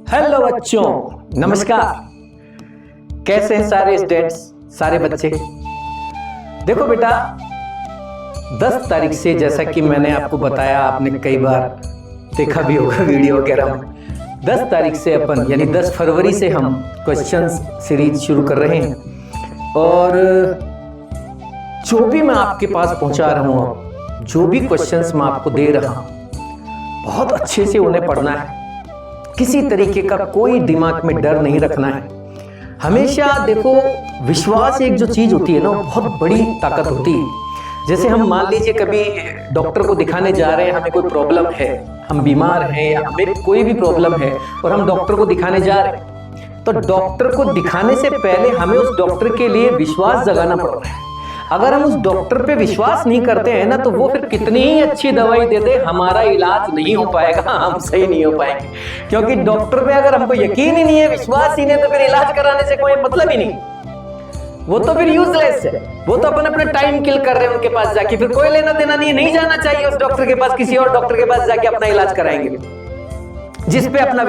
Hello बच्चों, नमस्कार। कैसे हैं सारे स्टूडेंट्स, सारे बच्चे? देखो बेटा, 10 तारीख से, जैसा कि मैंने आपको बताया, आपने कई बार देखा भी होगा वीडियो वगैरह में, 10 तारीख से अपन यानी 10 फरवरी से हम क्वेश्चंस सीरीज शुरू कर रहे हैं। और जो भी मैं आपके पास पहुंचा रहा हूं, जो भी क्वेश्चंस मैं आपको दे रहा हूं, बहुत अच्छे से उन्हें पढ़ना है। किसी तरीके का कोई दिमाग में डर नहीं रखना है। हमेशा देखो, विश्वास एक जो चीज होती है ना, बहुत बड़ी ताकत होती है। जैसे हम मान लीजिए कभी डॉक्टर को दिखाने जा रहे हैं, हमें कोई प्रॉब्लम है, हम बीमार हैं या हमें कोई भी प्रॉब्लम है और हम डॉक्टर को दिखाने जा रहे हैं, तो डॉक्टर को दिखाने से पहले हमें उस डॉक्टर के लिए विश्वास जगाना पड़ रहा है। अगर हम उस डॉक्टर पे विश्वास नहीं करते हैं ना, तो वो फिर कितनी ही अच्छी दवाई दे दे, हमारा इलाज नहीं हो पाएगा, हम सही नहीं हो पाएंगे। क्योंकि डॉक्टर पे अगर हमको यकीन ही नहीं है, विश्वास ही नहीं, तो फिर इलाज कराने से कोई मतलब ही नहीं, वो तो फिर यूजलेस है। वो तो अपन अपना टाइम किल कर रहे हैं उनके पास जाके, फिर कोई लेना देना नहीं, नहीं जाना चाहिए उस डॉक्टर के पास, किसी और डॉक्टर के पास जाके अपना इलाज कराएंगे। जिस पे अपना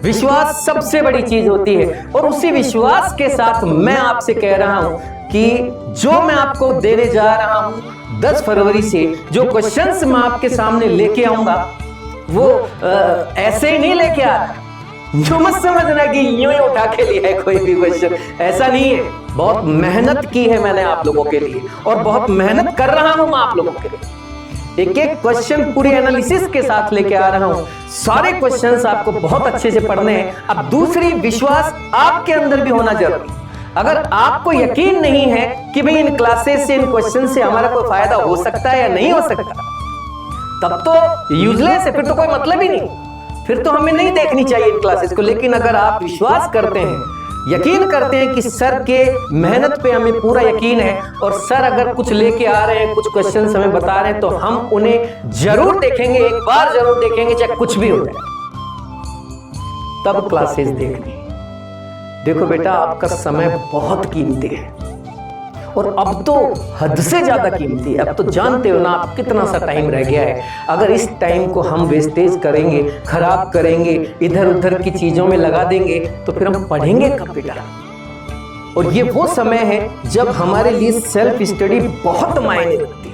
विश्वास सबसे बड़ी चीज होती है। और उसी विश्वास के साथ मैं आपसे कह रहा हूं कि जो मैं आपको देने जा रहा हूं 10 फरवरी से, जो क्वेश्चंस मैं आपके सामने लेके आऊंगा, वो ऐसे ही नहीं लेके आ रहा। जो मत समझना कि यूं ही उठा के लिया है कोई भी क्वेश्चन, ऐसा नहीं है। बहुत मेहनत की है मैंने आप लोगों के लिए, और बहुत मेहनत कर रहा हूं मैं आप लोगों के लिए। एक एक क्वेश्चन पूरी एनालिसिस के साथ लेके आ रहा हूं। सारे क्वेश्चंस आपको बहुत अच्छे से पढ़ने हैं। अब दूसरी, विश्वास आपके अंदर भी होना जरूरी। अगर आपको यकीन नहीं है कि भाई इन क्लासेस से, इन क्वेश्चन से हमारा कोई फायदा हो सकता है या नहीं हो सकता, तब तो यूजलेस है, फिर तो कोई मतलब ही नहीं, फिर तो हमें नहीं देखनी चाहिए इन क्लासेस को। लेकिन अगर आप विश्वास करते हैं, यकीन करते हैं कि सर के मेहनत पे हमें पूरा यकीन है, और सर अगर कुछ लेके आ रहे हैं, कुछ क्वेश्चंस हमें बता रहे हैं, तो हम उन्हें जरूर देखेंगे, एक बार जरूर देखेंगे, चाहे कुछ भी हो जाए, तब क्लासेस देखनी। देखो बेटा, आपका समय बहुत कीमती है, और अब तो हद से ज्यादा कीमती है। अब तो जानते हो ना आप कितना सा टाइम रह गया है। अगर इस टाइम को हम वेस्टेज करेंगे, खराब करेंगे, इधर उधर की चीजों में लगा देंगे, तो फिर हम पढ़ेंगे कब बेटा? और ये वो समय है जब हमारे लिए सेल्फ स्टडी बहुत मायने रखती है।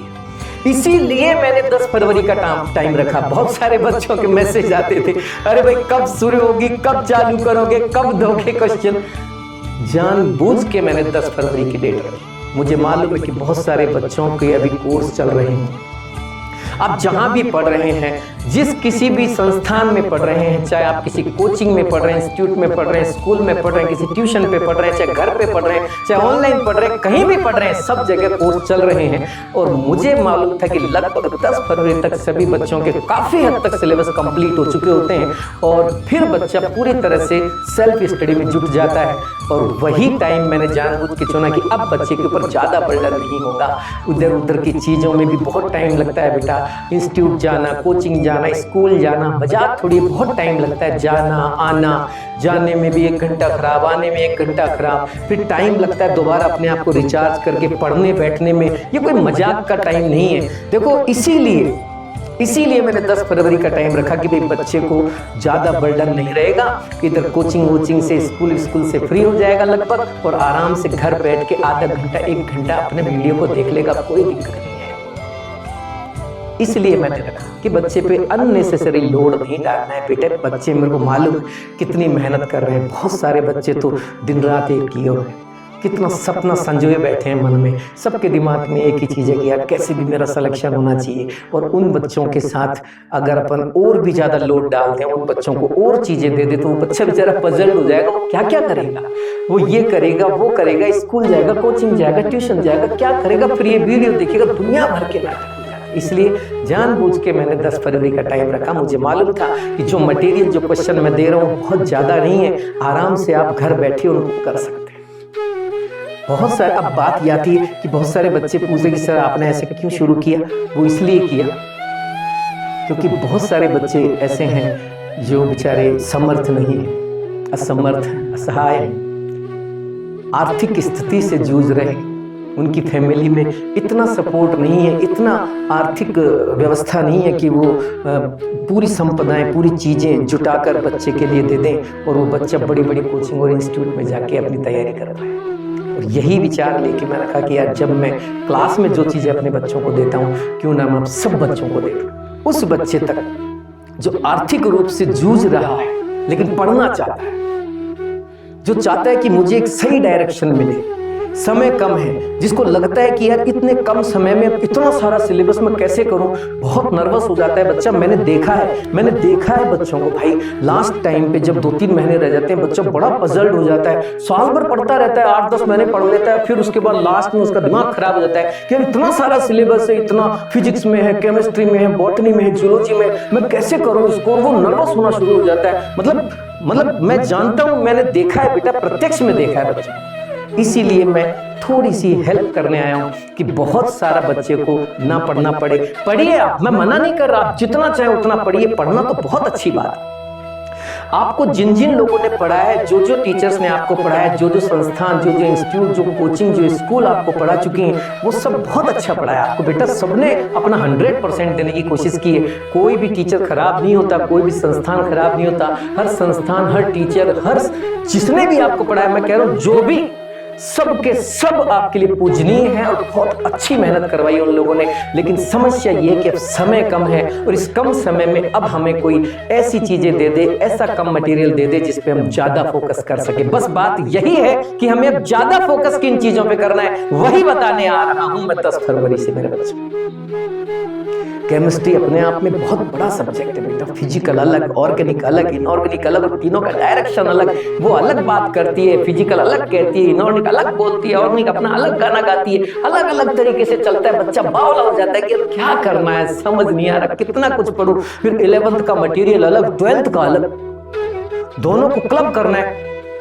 इसीलिए मैंने 10 फरवरी का टाइम रखा। बहुत सारे बच्चों के मैसेज आते थे, अरे भाई कब शुरू होगी, कब चालू करोगे, कब दोगे क्वेश्चन। जानबूझ के मैंने 10 फरवरी की डेट रखी। मुझे मालूम है कि बहुत सारे बच्चों के अभी कोर्स चल रहे हैं। आप जहां भी पढ़ रहे हैं, जिस किसी भी संस्थान में पढ़ रहे हैं, चाहे आप किसी कोचिंग में पढ़ रहे हैं, इंस्टीट्यूट में पढ़ रहे हैं, स्कूल में पढ़ रहे हैं, किसी ट्यूशन पे पढ़ रहे हैं, चाहे घर पे पढ़ रहे हैं, चाहे ऑनलाइन पढ़ रहे हैं, कहीं भी पढ़ रहे हैं, सब जगह कोर्स चल रहे हैं। और मुझे मालूम था कि लगभग 10 फरवरी तक सभी बच्चों के काफी हद तक सिलेबस कंप्लीट हो चुके होते हैं, और फिर बच्चा पूरी तरह से सेल्फ स्टडी में जुट जाता है। और वही टाइम मैंने जानबूझ के चुना कि अब बच्चे के ऊपर ज्यादा बर्डन नहीं होगा। उधर उधर की चीजों में भी बहुत टाइम लगता है बेटा, इंस्टीट्यूट जाना, कोचिंग जाना, स्कूल जाना, मजाक थोड़ी, बहुत टाइम लगता है, जाना आना, जाने में भी 1 घंटा खराब, आने में 1 घंटा खराब, फिर टाइम लगता है दोबारा अपने आप को रिचार्ज करके पढ़ने बैठने में। ये कोई मजाक का टाइम नहीं है। देखो, इसीलिए मैंने 10 फरवरी का टाइम रखा कि भाई बच्चे को ज़्यादा बर्डन नहीं रहेगा, इधर कोचिंग से, स्कूल से फ्री हो जाएगा लगभग, और आराम से घर बैठ के आधा घंटा 1 घंटा अपने वीडियो को देख लेगा, कोई दिक्कत नहीं है। इसलिए मैंने रखा कि बच्चे पे अननेसेसरी लोड नहीं डालना है। बेटे, बच्चे मेरे को मालूम कितनी मेहनत कर रहे हैं। बहुत सारे बच्चे तो दिन रात एक किए हुए, कितना सपना संजोए बैठे हैं मन में। सबके दिमाग में एक ही चीज़ है कि यार कैसे भी मेरा सिलेक्शन होना चाहिए। और उन बच्चों के साथ अगर अपन और भी ज़्यादा लोड डालते हैं, उन बच्चों को और चीज़ें दे दे, तो वो बच्चा बेचारा पजल हो जाएगा। वो क्या क्या करेगा, वो ये करेगा, वो करेगा, स्कूल जाएगा, कोचिंग जाएगा, ट्यूशन जाएगा, क्या करेगा, फिर ये वीडियो देखेगा, दुनिया भर के नाटक। इसलिए जानबूझ के मैंने 10 फरवरी का टाइम रखा। मुझे मालूम था कि जो मटेरियल, जो क्वेश्चन मैं दे रहा हूँ बहुत ज़्यादा नहीं है, आराम से आप घर बैठे उनको कर सकते हैं। बहुत सारे, अब बात ये आती है कि बहुत सारे बच्चे पूछे कि सर आपने ऐसे क्यों शुरू किया। वो इसलिए किया क्योंकि बहुत सारे बच्चे ऐसे हैं जो बेचारे समर्थ नहीं है, असमर्थ, असहाय, आर्थिक स्थिति से जूझ रहे, उनकी फैमिली में इतना सपोर्ट नहीं है, इतना आर्थिक व्यवस्था नहीं है कि वो पूरी संपदाएं, पूरी चीज़ें जुटाकर बच्चे के लिए दे दें और वो बच्चा बड़ी बड़ी कोचिंग और इंस्टीट्यूट में जाके अपनी तैयारी कर पाए। और यही विचार लेके मैंने कहा कि यार जब मैं क्लास में जो चीज़ें अपने बच्चों को देता हूँ, क्यों ना मैं सब बच्चों को दे दूँ। उस बच्चे तक जो आर्थिक रूप से जूझ रहा है लेकिन पढ़ना चाहता है, जो चाहता है कि मुझे एक सही डायरेक्शन मिले, समय कम है, जिसको लगता है कि यार इतने कम समय में इतना सारा सिलेबस मैं कैसे करूं, बहुत नर्वस हो जाता है बच्चा। मैंने देखा है बच्चों को भाई, लास्ट टाइम पे जब 2-3 महीने रह जाते हैं बच्चा बड़ा पजल्ड हो जाता है, साल भर पढ़ता रहता है, 8-10 महीने पढ़ लेता है, फिर उसके बाद लास्ट में उसका दिमाग खराब हो जाता है कि यार इतना सारा सिलेबस है, इतना फिजिक्स में है, केमिस्ट्री में है, बॉटनी में है, जूलॉजी में, मैं कैसे करूँ इसको। वो नर्वस होना शुरू हो जाता है। मतलब मैं जानता हूं, मैंने देखा है बेटा, प्रत्यक्ष में देखा है बच्चा। इसीलिए मैं थोड़ी सी हेल्प करने आया हूं कि बहुत सारा बच्चे को ना पढ़ना पड़े। पढ़िए आप, मैं मना नहीं कर रहा, आप जितना चाहे उतना पढ़िए, पढ़ना तो बहुत अच्छी बात है। आपको जिन जिन लोगों ने पढ़ाया है, जो जो टीचर्स ने आपको पढ़ाया है, जो जो संस्थान, जो जो इंस्टीट्यूट, जो कोचिंग, जो स्कूल आपको पढ़ा चुकी हैं, वो सब बहुत अच्छा पढ़ाया आपको बेटा। सबने अपना 100% देने की कोशिश की है। कोई भी टीचर खराब नहीं होता, कोई भी संस्थान खराब नहीं होता। हर संस्थान, हर टीचर, हर जिसने भी आपको पढ़ाया, मैं कह रहा हूँ जो भी, सब के सब आपके लिए पूजनीय है और बहुत अच्छी मेहनत करवाई उन लोगों ने। लेकिन समस्या ये है कि अब समय कम है और इस कम समय में अब हमें कोई ऐसी चीजें दे दे, ऐसा कम मटेरियल दे दे जिस पे हम ज्यादा फोकस कर सके। बस बात यही है कि हमें अब ज्यादा फोकस किन चीजों पे करना है, वही बताने आ रहा हूं मैं 10 फरवरी से मेरे बच्चे। केमिस्ट्री अपने आप में बहुत बड़ा सब्जेक्ट है बेटा। फिजिकल अलग, ऑर्गेनिक अलग, इनऑर्गेनिक अलग, और तीनों का डायरेक्शन अलग। वो अलग बात करती है, फिजिकल अलग कहती है, इनऑर्गेनिक अलग बोलती है, ऑर्गेनिक अपना अलग गाना गाती है, अलग अलग तरीके से चलता है। बच्चा बावला हो जाता है कि क्या करना है, समझ नहीं आ रहा, कितना कुछ पढ़ूं। फिर 11th का मटेरियल अलग, 12th का अलग, दोनों को क्लब करना है।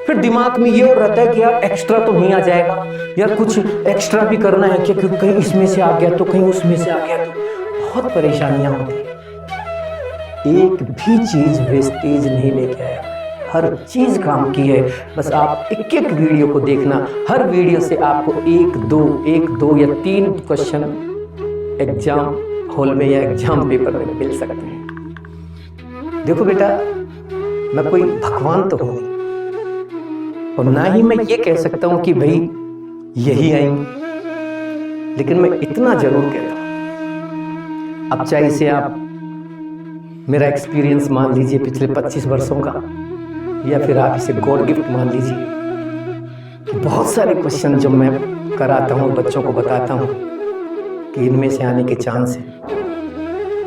फिर दिमाग में ये रहता है कि यार एक्स्ट्रा तो नहीं आ जाएगा, यार कुछ एक्स्ट्रा भी करना है क्या, क्योंकि कहीं इसमें से आ गया तो कहीं उसमें से आ गया तो बहुत परेशानियां होती हैं। एक भी चीज वेस्टेज नहीं लेके आया, हर चीज काम की है। बस आप एक एक वीडियो को देखना, हर वीडियो से आपको 1, 2 या 3 क्वेश्चन एग्जाम हॉल में या एग्जाम पेपर में मिल सकते हैं। देखो बेटा, मैं कोई भगवान तो हूं नहीं और ना ही मैं ये कह सकता हूं कि भाई यही आएंगे, लेकिन मैं इतना जरूर कहता हूं, अब चाहे इसे आप मेरा एक्सपीरियंस मान लीजिए पिछले 25 वर्षों का, या फिर आप इसे गॉड गिफ्ट मान लीजिए। बहुत सारे क्वेश्चन जो मैं कराता हूँ, बच्चों को बताता हूँ कि इनमें से आने के चांस हैं,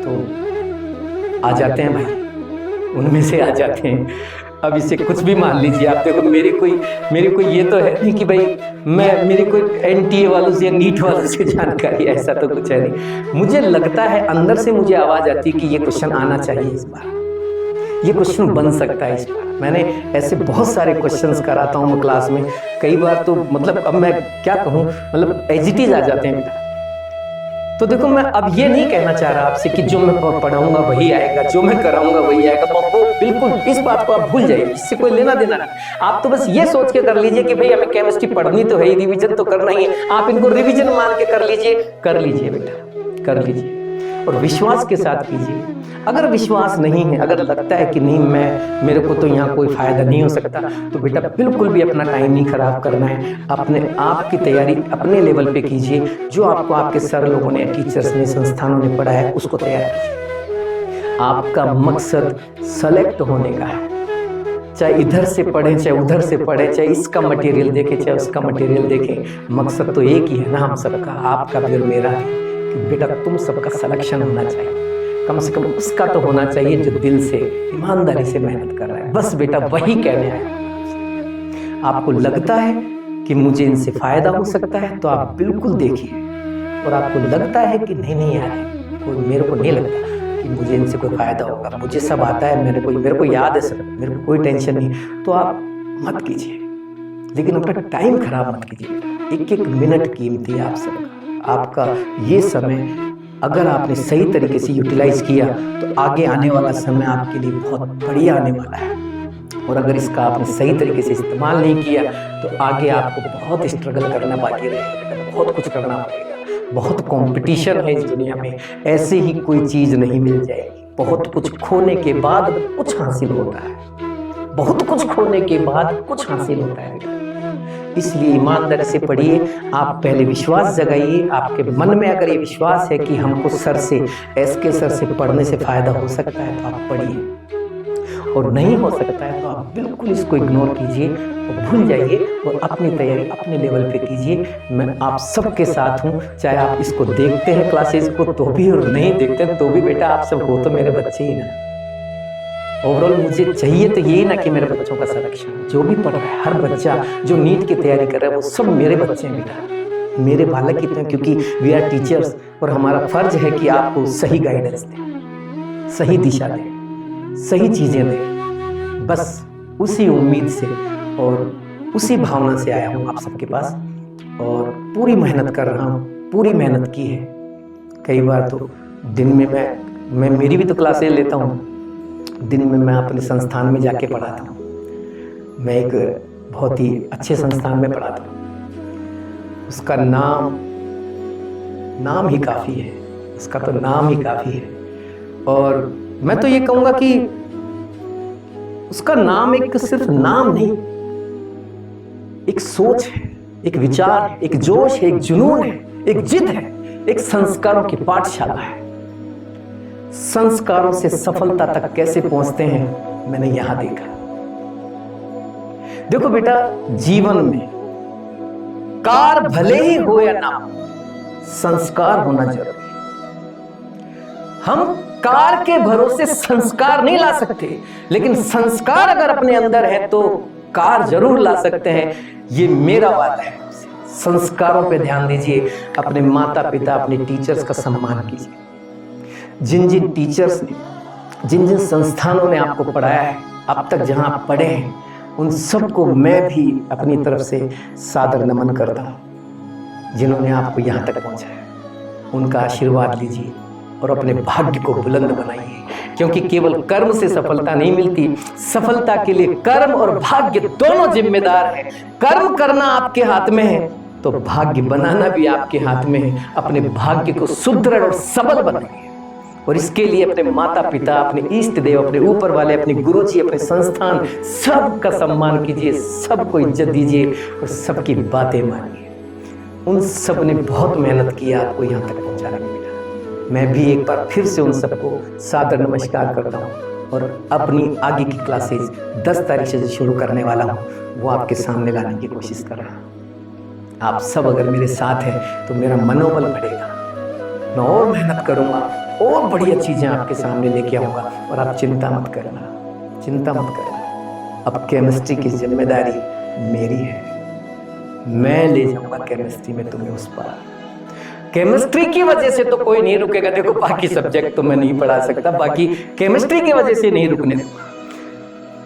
तो आ जाते हैं भाई, उनमें से आ जाते हैं। अब इसे कुछ भी मान लीजिए आप। देखो मेरी कोई ये तो है नहीं कि भाई मेरी कोई NTA वालों से या नीट वालों से जानकारी, ऐसा तो कुछ है नहीं। मुझे लगता है, अंदर से मुझे आवाज़ आती है कि ये क्वेश्चन आना चाहिए इस बार, ये क्वेश्चन बन सकता है इस बार। मैंने ऐसे बहुत सारे क्वेश्चंस कराता हूँ क्लास में, कई बार तो मतलब अब मैं क्या कहूँ, मतलब एजिटीज आ जाते हैं। तो देखो मैं अब ये नहीं कहना चाह रहा आपसे कि जो मैं पढ़ाऊंगा वही आएगा, जो मैं कराऊंगा वही आएगा। वो बिल्कुल इस बात को आप भूल जाइए, इससे कोई लेना देना नहीं। आप तो बस ये सोच के कर लीजिए कि भाई हमें केमिस्ट्री पढ़नी तो है ही, रिवीजन तो करना ही है। आप इनको रिवीजन मान के कर लीजिए बेटा, कर लीजिए और विश्वास के साथ कीजिए। अगर विश्वास नहीं है, अगर लगता है कि नहीं मेरे को तो यहाँ कोई फायदा नहीं हो सकता, तो बेटा बिल्कुल भी अपना टाइम नहीं खराब करना है। अपने आप की तैयारी अपने लेवल पे कीजिए, जो आपको आपके सर लोगों ने, टीचर्स ने, संस्थानों ने पढ़ाया है उसको तैयार कीजिए। आपका मकसद सेलेक्ट होने का है, चाहे इधर से पढ़ें, चाहे उधर से पढ़ें, चाहे इसका मटेरियल देखें, चाहे उसका मटेरियल देखें, मकसद तो एक ही है ना हम सबका, आपका भी और मेरा भी, कि बेटा तुम सबका सिलेक्शन होना चाहिए। कम से कम उसका तो होना चाहिए जो दिल से, ईमानदारी से मेहनत कर रहा है। बस बेटा वही कहने आया। आपको लगता है कि मुझे इनसे फायदा हो सकता है तो आप बिल्कुल देखिए, और आपको लगता है कि नहीं यार मेरे को नहीं लगता कि मुझे इनसे कोई फायदा होगा, मुझे सब आता है, मेरे को याद है सब, मेरे को कोई टेंशन नहीं, तो आप मत कीजिए। लेकिन अपना टाइम खराब मत कीजिए। एक एक मिनट कीमती है आप सबका। आपका ये समय अगर आपने सही तरीके से यूटिलाइज किया तो आगे आने वाला समय आपके लिए बहुत बढ़िया आने वाला है। और अगर इसका आपने सही तरीके से इस्तेमाल नहीं किया तो आगे आपको बहुत स्ट्रगल करना बाकी रहेगा, बहुत कुछ करना पड़ेगा। बहुत कंपटीशन है इस दुनिया में, ऐसे ही कोई चीज़ नहीं मिल जाएगी। बहुत कुछ खोने के बाद कुछ हासिल होता है, बहुत कुछ खोने के बाद कुछ हासिल होता है। इसलिए ईमानदारी से पढ़िए। आप पहले विश्वास जगाइए। आपके मन में अगर ये विश्वास है कि हमको सर से एसके सर से पढ़ने से फायदा हो सकता है तो आप पढ़िए, और नहीं हो सकता है तो आप बिल्कुल इसको इग्नोर कीजिए और भूल जाइए और अपनी तैयारी अपने लेवल पे कीजिए। मैं आप सबके साथ हूँ, चाहे आप इसको देखते हैं क्लासेस को तो भी और नहीं देखते हैं तो भी। बेटा आप सब हो तो मेरे बच्चे ही ना। ओवरऑल मुझे चाहिए तो यही ना कि मेरे बच्चों का संरक्षण, जो भी पढ़ रहा है हर बच्चा जो नीट की तैयारी कर रहा है वो सब मेरे बच्चे हैं बेटा, मेरे बालक कितने, क्योंकि वी आर टीचर्स और हमारा फर्ज है कि आपको सही गाइडेंस दें, सही दिशा दें, सही चीज़ें दें। बस उसी उम्मीद से और उसी भावना से आया हूँ आप सबके पास और पूरी मेहनत कर रहा हूँ, पूरी मेहनत की है। कई बार तो दिन में मैं मेरी भी तो क्लासेस लेता हूँ, दिन में मैं अपने संस्थान में जाके पढ़ाता हूँ। मैं एक बहुत ही अच्छे संस्थान में पढ़ाता हूँ, उसका नाम ही काफ़ी है, उसका तो नाम ही काफ़ी है। और मैं तो ये कहूँगा कि उसका नाम एक सिर्फ नाम नहीं, एक सोच है, एक विचार है, एक जोश है, एक जुनून है, एक जिद है, एक संस्कारों की पाठशाला है। संस्कारों से सफलता तक कैसे पहुंचते हैं मैंने यहां देखा। देखो बेटा, जीवन में कार भले ही हो या ना हो, संस्कार होना जरूरी है। हम कार के भरोसे संस्कार नहीं ला सकते, लेकिन संस्कार अगर अपने अंदर है तो कार जरूर ला सकते हैं। ये मेरा वादा है। संस्कारों पे ध्यान दीजिए, अपने माता पिता अपने टीचर्स का सम्मान कीजिए। जिन जिन टीचर्स ने, जिन जिन संस्थानों ने आपको पढ़ाया है, अब तक जहां आप पढ़े हैं, उन सबको मैं भी अपनी तरफ से सादर नमन करता हूं। जिन्होंने आपको यहां तक पहुंचाया उनका आशीर्वाद लीजिए और अपने भाग्य को बुलंद बनाइए, क्योंकि केवल कर्म से सफलता नहीं मिलती, सफलता के लिए कर्म और भाग्य दोनों जिम्मेदार हैं। कर्म करना आपके हाथ में है तो भाग्य बनाना भी आपके हाथ में है। अपने भाग्य को सुदृढ़ और सबल बनाइए और इसके लिए अपने माता पिता, अपने इष्ट देव, अपने ऊपर वाले, अपने गुरुजी, अपने संस्थान, सबका सम्मान कीजिए, सबको इज्जत दीजिए और सबकी बातें मानिए। उन सब ने बहुत मेहनत किया आपको यहाँ तक पहुँचाने के लिए। मैं भी एक बार फिर से उन सबको सादर नमस्कार करता हूँ और अपनी आगे की क्लासेज 10 तारीख से जो शुरू करने वाला हूँ वो आपके सामने लाने की कोशिश कर रहा हूँ। आप सब अगर मेरे साथ हैं तो मेरा मनोबल बढ़ेगा, मैं और मेहनत करूँगा और बढ़िया चीज़ें आपके सामने लेके आऊँगा। और आप चिंता मत करना, चिंता मत करना। अब केमिस्ट्री की जिम्मेदारी मेरी है, मैं ले जाऊँगा केमिस्ट्री में तुम्हें उस पार। केमिस्ट्री की वजह से तो कोई नहीं रुकेगा। देखो बाकी सब्जेक्ट तो मैं नहीं पढ़ा सकता, बाकी केमिस्ट्री की वजह से नहीं रुकने दूंगा।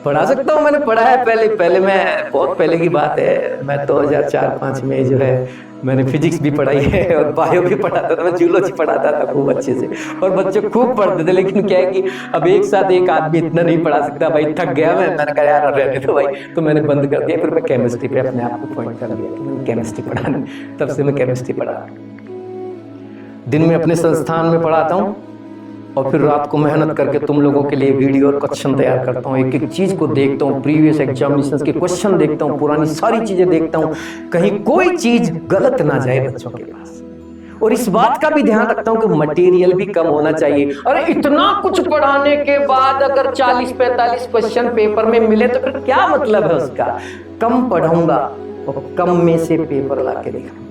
पढ़ा सकता हूँ, मैंने पढ़ा है पहले मैं, बहुत पहले की बात है, मैं 2004-05 में जो है मैंने फिजिक्स भी पढ़ाई है और बायो भी पढ़ाता था, मैं जूलॉजी पढ़ाता था खूब अच्छे से और बच्चे खूब पढ़ते थे। लेकिन क्या है कि अब एक साथ एक आदमी इतना नहीं पढ़ा सकता, भाई थक गया मैंने कहा यार रहने दो भाई, तो मैंने बंद कर दिया। फिर मैं केमिस्ट्री पे अपने आप को पॉइंट कर दिया कि मैंने केमिस्ट्री पढ़ानी, तब से मैं केमिस्ट्री पढ़ा। दिन में अपने संस्थान में पढ़ाता हूँ और फिर रात को मेहनत करके तुम लोगों के लिए वीडियो और क्वेश्चन तैयार करता हूँ। एक एक चीज़ को देखता हूँ, प्रीवियस एग्जामिनेशंस के क्वेश्चन देखता हूँ, पुरानी सारी चीज़ें देखता हूँ, कहीं कोई चीज़ गलत ना जाए बच्चों के पास। और इस बात का भी ध्यान रखता हूँ कि मटेरियल भी कम होना चाहिए। अरे इतना कुछ पढ़ाने के बाद अगर 40-45 क्वेश्चन पेपर में मिले तो फिर क्या मतलब है उसका। कम पढ़ाऊंगा और कम में से पेपर ला के दिखाऊंगा।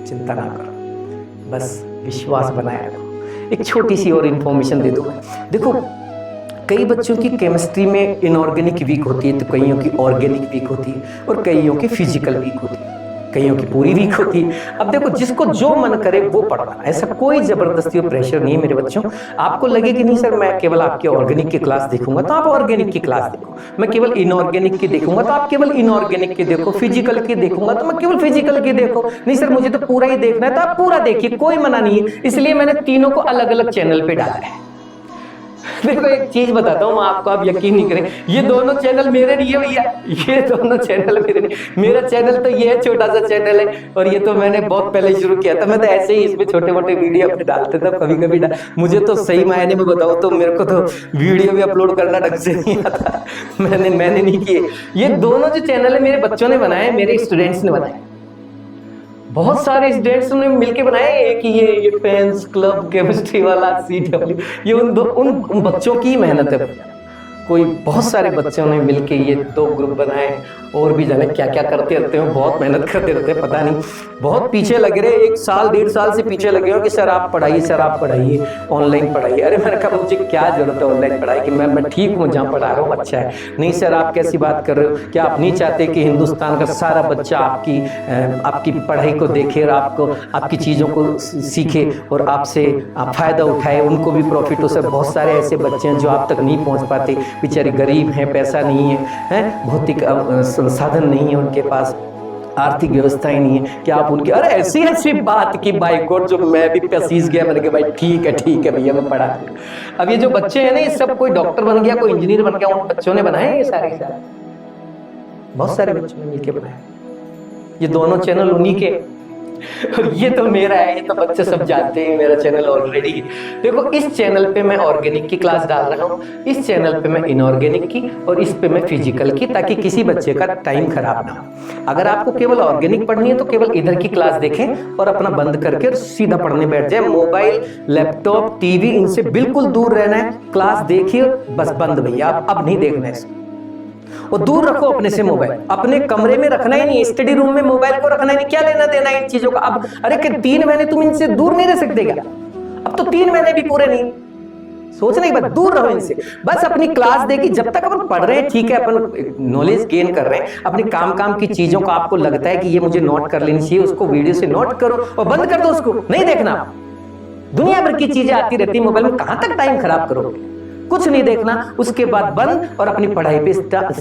चिंता ना करो, बस विश्वास बनाए रखो। एक छोटी सी और इन्फॉर्मेशन दे दूँ। देखो कई बच्चों की केमिस्ट्री में इनऑर्गेनिक वीक होती है, तो कईयों की ऑर्गेनिक वीक होती है और कईयों की फिजिकल वीक होती है, कईयों की पूरी वीक होती है। अब देखो जिसको जो मन करे वो पढ़ना, ऐसा कोई जबरदस्ती और प्रेशर नहीं है मेरे बच्चों। आपको लगे कि नहीं सर मैं केवल आपके ऑर्गेनिक की क्लास देखूंगा तो आप ऑर्गेनिक की क्लास देखो, मैं केवल इनऑर्गेनिक की देखूंगा तो आप केवल इनऑर्गेनिक की देखो, फिजिकल की देखूंगा तो मैं केवल फिजिकल की देखो। नहीं सर मुझे तो पूरा ही देखना है तो आप पूरा देखिए, कोई मना नहीं है। इसलिए मैंने तीनों को अलग अलग चैनल पे डाला है। देखो एक चीज बताता हूँ मैं आपको, आप यकीन नहीं करें, ये दोनों चैनल मेरे नहीं है भैया, ये दोनों चैनल मेरे नहीं। मेरा चैनल तो ये छोटा सा चैनल है, और ये तो मैंने बहुत पहले शुरू किया था। मैं तो ऐसे ही इसमें छोटे मोटे वीडियो अपने डालते था, कभी कभी मुझे तो सही मायने में बताओ तो मेरे को तो वीडियो भी अपलोड करना ढंग से नहीं आता, मैंने नहीं किए। ये दोनों जो चैनल है मेरे बच्चों ने बनाए, मेरे स्टूडेंट्स ने बनाए, बहुत सारे स्टूडेंट्स ने मिलके बनाए। एक ये फैंस क्लब केमिस्ट्री वाला CW, ये उन बच्चों की मेहनत है। कोई बहुत सारे बच्चों ने मिलके ये 2 ग्रुप बनाए, और भी जाने क्या क्या करते रहते हैं, बहुत मेहनत करते रहते हैं, पता नहीं बहुत पीछे लग रहे, 1 साल 1.5 साल से पीछे लगे हो कि सर आप पढ़ाइए, सर आप पढ़ाइए, ऑनलाइन पढ़ाइए। अरे मैंने कहा मुझे क्या जरूरत है ऑनलाइन पढ़ाई की, मैं ठीक हूँ जहाँ पढ़ा रहा हूँ, अच्छा है। नहीं सर आप कैसी बात कर रहे हो, क्या आप नहीं चाहते कि हिंदुस्तान का सारा बच्चा आपकी पढ़ाई को देखे और आपकी चीज़ों को सीखे और आपसे फ़ायदा उठाए, उनको भी प्रॉफिट हो। सर बहुत सारे ऐसे बच्चे हैं जो आप तक नहीं पहुँच पाते, बेचारे गरीब हैं, पैसा नहीं है, भौतिक संसाधन नहीं है उनके पास, आर्थिक व्यवस्था ही नहीं है, क्या आप उनकी अरे ऐसी बात की बाइकआउट, जो मैं भी पसीज गया। मैंने कहा भाई ठीक है भैया मैं पढ़ा। अब ये जो बच्चे हैं ना, ये सब कोई डॉक्टर बन गया, कोई इंजीनियर बन गया, उन बच्चों ने बनाए ये सारे बहुत सारे बच्चों ने मिलकर बनाए। ये दोनों चैनल उन्हीं के, और ये तो मेरा है, ये तो बच्चे सब जानते हैं मेरा चैनल ऑलरेडी। देखो इस चैनल पे मैं ऑर्गेनिक की क्लास डाल रहा हूँ, इस चैनल पे मैं इनऑर्गेनिक की, और इस पे मैं फिजिकल की, ताकि किसी बच्चे का टाइम खराब ना हो। अगर आपको केवल ऑर्गेनिक पढ़नी है तो केवल इधर की क्लास देखें और अपना बंद करके सीधा पढ़ने बैठ जाए। मोबाइल, लैपटॉप, टीवी इनसे बिल्कुल दूर रहना है, क्लास देखिए बस, बंद भैया, अब नहीं देखना है इसको। और दूर रखो अपने से मोबाइल, अपने कमरे में रखना ही नहीं, स्टडी रूम में मोबाइल को रखना ही नहीं, क्या लेना देना इन चीजों का। अब अरे कि 3 महीने तुम इनसे दूर नहीं रह सकते क्या? अब तो 3 महीने भी पूरे नहीं, सोचने के बाद दूर रहो इनसे, बस अपनी क्लास देखी। जब तक अपन पढ़ रहे हैं ठीक है, अपन नॉलेज गेन कर रहे हैं, अपने काम की चीजों का आपको लगता है कि ये मुझे नोट कर लेनी चाहिए, उसको वीडियो से नोट करो और बंद कर दो, उसको नहीं देखना। दुनिया भर की चीजें आती रहती है मोबाइल में, कहां तक टाइम खराब करोगे, कुछ नहीं देखना। उसके बाद बंद, और अपनी पढ़ाई पे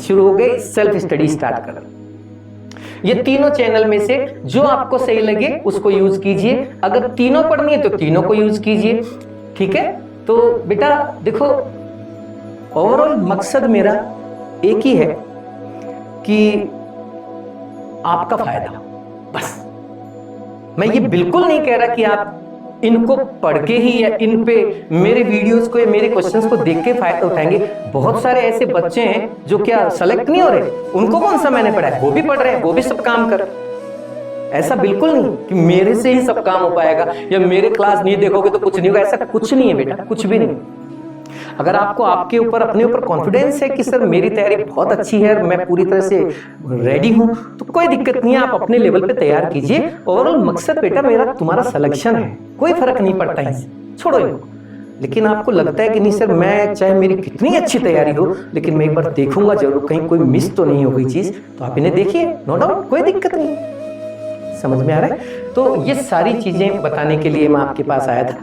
शुरू हो गए, सेल्फ स्टडी स्टार्ट कर। ये तीनों चैनल में से जो आपको सही लगे उसको यूज कीजिए। अगर तीनों पढ़नी है तो तीनों को यूज कीजिए, ठीक है। तो बेटा देखो, ओवरऑल मकसद मेरा एक ही है कि आपका फायदा, बस। मैं ये बिल्कुल नहीं कह रहा कि आप इनको पढ़ के ही या इन पे मेरे वीडियोस को या मेरे क्वेश्चंस को देख के फायदा उठाएंगे। बहुत सारे ऐसे बच्चे हैं जो क्या सेलेक्ट नहीं हो रहे, उनको कौन सा मैंने पढ़ा है, वो भी पढ़ रहे हैं, वो भी सब काम कर रहे हैं। ऐसा बिल्कुल नहीं कि मेरे से ही सब काम हो पाएगा या मेरे क्लास नहीं देखोगे तो कुछ नहीं होगा, ऐसा कुछ नहीं है बेटा, कुछ भी नहीं। अगर आपको आपके ऊपर, अपने ऊपर कॉन्फिडेंस है कि सर मेरी तैयारी बहुत अच्छी है और मैं पूरी तरह से रेडी हूं, तो कोई दिक्कत नहीं है, आप अपने लेवल पे तैयार कीजिए। ओवरऑल मकसद बेटा मेरा तुम्हारा सिलेक्शन है, कोई फर्क नहीं पड़ता है, छोड़ो इनको। लेकिन आपको लगता है कि नहीं सर, मैं चाहे मेरी कितनी अच्छी तैयारी हो, लेकिन मैं एक बार देखूंगा जरूर, कहीं कोई मिस तो नहीं हो गई चीज, तो आप इन्हें देखिए, नो डाउट, कोई दिक्कत नहीं। समझ में आ रहा है? तो ये सारी चीजें बताने के लिए मैं आपके पास आया था।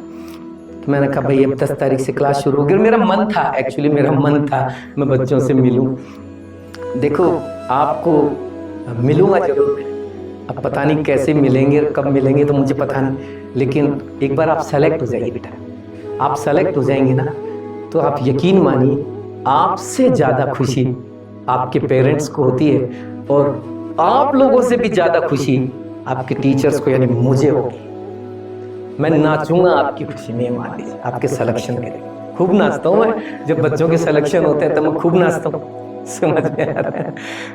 मैंने कहा भाई अब 10 तारीख से क्लास शुरू होगी, और मेरा मन था, एक्चुअली मेरा मन था मैं बच्चों से मिलूं। देखो आपको मिलूंगा जरूर, अब पता नहीं कैसे मिलेंगे, कब मिलेंगे तो मुझे पता नहीं, लेकिन एक बार आप सेलेक्ट हो जाइए बेटा। आप सेलेक्ट हो जाएंगे ना, तो आप यकीन मानिए आपसे ज़्यादा खुशी आपके पेरेंट्स को होती है, और आप लोगों से भी ज़्यादा खुशी आपके टीचर्स को यानी मुझे होगी। मैं नाचूंगा आपकी खुशी में, मान लीजिए आपके सिलेक्शन के लिए खूब नाचता हूँ मैं। जब बच्चों के सिलेक्शन होते हैं तो मैं खूब नाचता हूँ, समझ में आ रहा है?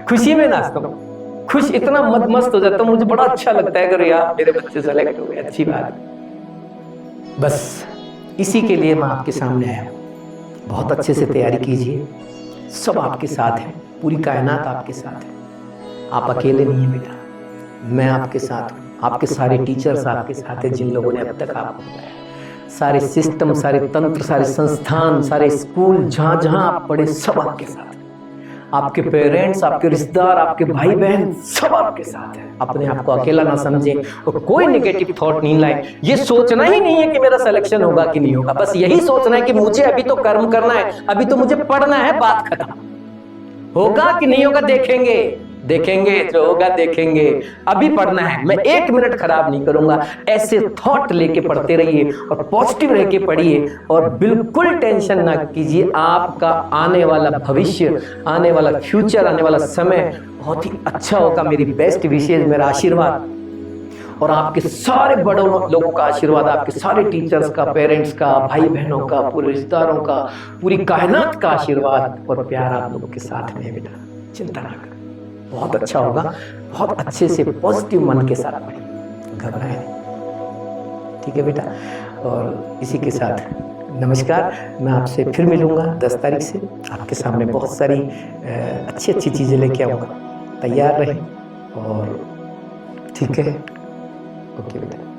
खुशी में नाचता हूँ, खुश इतना मस्त हो जाता हूँ, मुझे बड़ा अच्छा लगता है अगर यार मेरे बच्चे सेलेक्ट हो गए, अच्छी बात। बस इसी के लिए मैं आपके सामने आया। बहुत अच्छे से तैयारी कीजिए, सब आपके साथ है, पूरी कायनात आपके साथ है, आप अकेले नहीं है बेटा, मैं आपके साथ हूँ। आपके सारे टीचर्स आपके साथ हैं, जिन लोगों ने अब तक आपको बताया, सारे सिस्टम, सारे तंत्र, सारे संस्थान, सारे स्कूल, जहाँ जहाँ आप पढ़े सब आपके साथ हैं। आपके पेरेंट्स, आपके रिश्तेदार, आपके भाई बहन सब आपके साथ हैं। अपने आप को अकेला ना समझें और कोई नेगेटिव थॉट नहीं लाएं। ये सोचना ही नहीं है कि मेरा सिलेक्शन होगा कि नहीं होगा, बस यही सोचना है कि मुझे अभी तो कर्म करना है, अभी तो मुझे पढ़ना है, बात खत्म। होगा कि नहीं होगा देखेंगे, देखेंगे जो होगा देखेंगे, अभी पढ़ना है, मैं 1 मिनट खराब नहीं करूंगा। ऐसे थॉट लेके पढ़ते रहिए और पॉजिटिव रह के पढ़िए और बिल्कुल टेंशन ना कीजिए। आपका आने वाला भविष्य, आने वाला फ्यूचर, आने वाला समय बहुत ही अच्छा होगा। मेरी बेस्ट विशेष, मेरा आशीर्वाद और आपके सारे बड़ों लोगों का आशीर्वाद, आपके सारे टीचर्स का, पेरेंट्स का, भाई बहनों का, पूरे रिश्तेदारों का, पूरी कायनात का आशीर्वाद और प्यार आप लोगों के साथ में है बेटा। चिंता ना करो, बहुत अच्छा होगा। बहुत अच्छे से पॉजिटिव मन के साथ पढ़िए, घबराए नहीं। ठीक है बेटा। और इसी के साथ नमस्कार। मैं आपसे फिर मिलूंगा 10 तारीख से। आपके सामने बहुत सारी अच्छी अच्छी चीज़ें लेके आऊँगा। तैयार रहें। और ठीक है, ओके बेटा।